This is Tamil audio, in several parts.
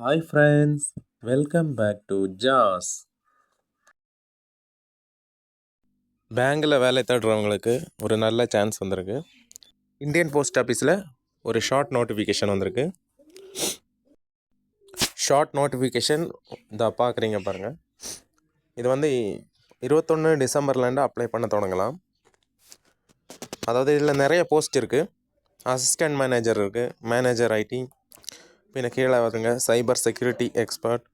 Hi friends, welcome back to ஜாஸ். பேங்கில் வேலை தேடுறவங்களுக்கு ஒரு நல்ல சான்ஸ் வந்திருக்கு. இந்தியன் போஸ்ட் ஆஃபீஸில் ஒரு ஷார்ட் நோட்டிஃபிகேஷன் வந்திருக்கு. ஷார்ட் நோட்டிஃபிகேஷன் இதை பார்க்குறீங்க பாருங்கள். இது வந்து 21 டிசம்பர்லேருந்து அப்ளை பண்ண தொடங்கலாம். அதாவது இதில் நிறைய போஸ்ட் இருக்குது. அசிஸ்டன்ட் மேனேஜர் இருக்குது, மேனேஜர் ஐடி, பின்ன கீழே வருங்க சைபர் செக்யூரிட்டி எக்ஸ்பர்ட்,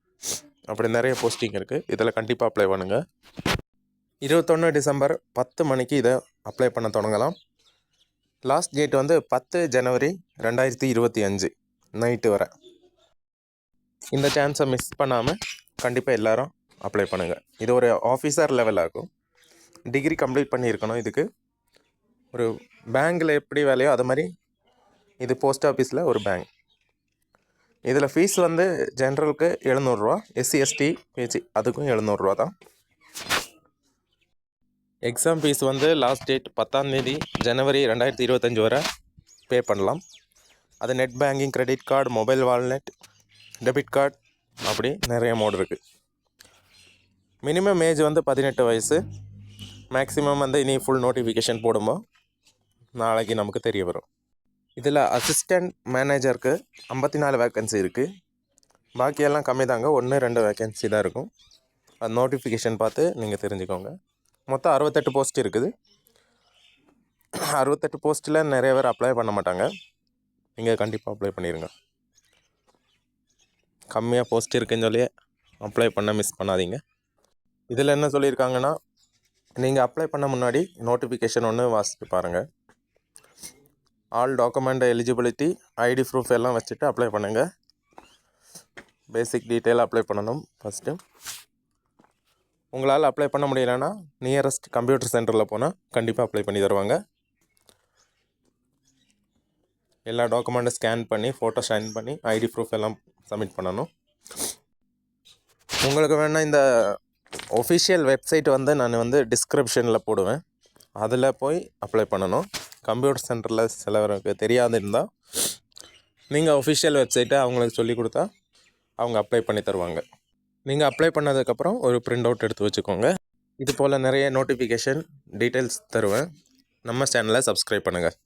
அப்படி நிறைய போஸ்டிங் இருக்குது. இதில் கண்டிப்பாக அப்ளை பண்ணுங்கள். 21 டிசம்பர் 10 மணிக்கு இதை அப்ளை பண்ண தொடங்கலாம். லாஸ்ட் டேட் வந்து 10 ஜனவரி 2025 நைட்டு வரை. இந்த சான்ஸை மிஸ் பண்ணாமல் கண்டிப்பாக எல்லோரும் அப்ளை பண்ணுங்கள். இது ஒரு ஆஃபீஸர் லெவலாக இருக்கும். டிகிரி கம்ப்ளீட் பண்ணியிருக்கணும். இதுக்கு ஒரு பேங்கில் எப்படி வேலையோ அது மாதிரி இது போஸ்ட் ஆஃபீஸில் ஒரு பேங்க். இதில் ஃபீஸ் வந்து ஜென்ரலுக்கு 700 ரூபா, எஸ்சி எஸ்டி பிஜி அதுக்கும் 700 ரூபா தான். எக்ஸாம் ஃபீஸ் வந்து லாஸ்ட் டேட் 10 ஜனவரி 2025 வரை பே பண்ணலாம். அது net banking, credit card, mobile wallet, debit card, அப்படி நிறைய மோடு இருக்குது. மினிமம் ஏஜ் வந்து 18 வயசு. மேக்ஸிமம் வந்து இனி ஃபுல் நோட்டிஃபிகேஷன் போடும்போது நாளைக்கு நமக்கு தெரிய வரும். இதில் அசிஸ்டண்ட் மேனேஜருக்கு 54 வேக்கன்சி இருக்குது. பாக்கியெல்லாம் கம்மி தாங்க, 1-2 வேக்கன்சி தான் இருக்கும். அது நோட்டிஃபிகேஷன் பார்த்து நீங்கள் தெரிஞ்சுக்கோங்க. மொத்தம் 68 போஸ்ட் இருக்குது. 68 போஸ்ட்டில் நிறைய பேர் அப்ளை பண்ண மாட்டாங்க. நீங்கள் கண்டிப்பாக அப்ளை பண்ணிடுங்க. கம்மியாக போஸ்ட் இருக்குன்னு சொல்லி அப்ளை பண்ண மிஸ் பண்ணாதீங்க. இதில் என்ன சொல்லியிருக்காங்கன்னா, நீங்கள் அப்ளை பண்ண முன்னாடி நோட்டிஃபிகேஷன் ஒன்று வாசித்து பாருங்கள். All document eligibility, ID proof எல்லாம் வச்சுட்டு அப்ளை பண்ணுங்கள். பேசிக் டீட்டெயில் அப்ளை பண்ணணும். ஃபஸ்ட்டு உங்களால் அப்ளை பண்ண முடியலைன்னா நியரஸ்ட் கம்ப்யூட்டர் சென்டரில் போனால் கண்டிப்பாக அப்ளை பண்ணி தருவாங்க. எல்லா டாக்குமெண்ட்டும் ஸ்கேன் பண்ணி ஃபோட்டோ ஸ்கேன் பண்ணி ஐடி ப்ரூஃப் எல்லாம் சப்மிட் பண்ணணும். உங்களுக்கு வேணால் இந்த ஒஃபிஷியல் வெப்சைட் வந்து நான் வந்து டிஸ்கிரிப்ஷனில் போடுவேன். அதில் போய் அப்ளை பண்ணணும். கம்ப்யூட்டர் சென்டரில் சிலவருக்கு தெரியாது இருந்தால் நீங்கள் ஒஃபிஷியல் வெப்சைட்டை அவங்களுக்கு சொல்லி கொடுத்தா அவங்க அப்ளை பண்ணி தருவாங்க. நீங்கள் அப்ளை பண்ணதுக்கப்புறம் ஒரு பிரிண்ட் அவுட் எடுத்து வச்சுக்கோங்க. இது போல் நிறைய நோட்டிஃபிகேஷன் டீட்டெயில்ஸ் தருவேன். நம்ம சேனலை சப்ஸ்கிரைப் பண்ணுங்கள்.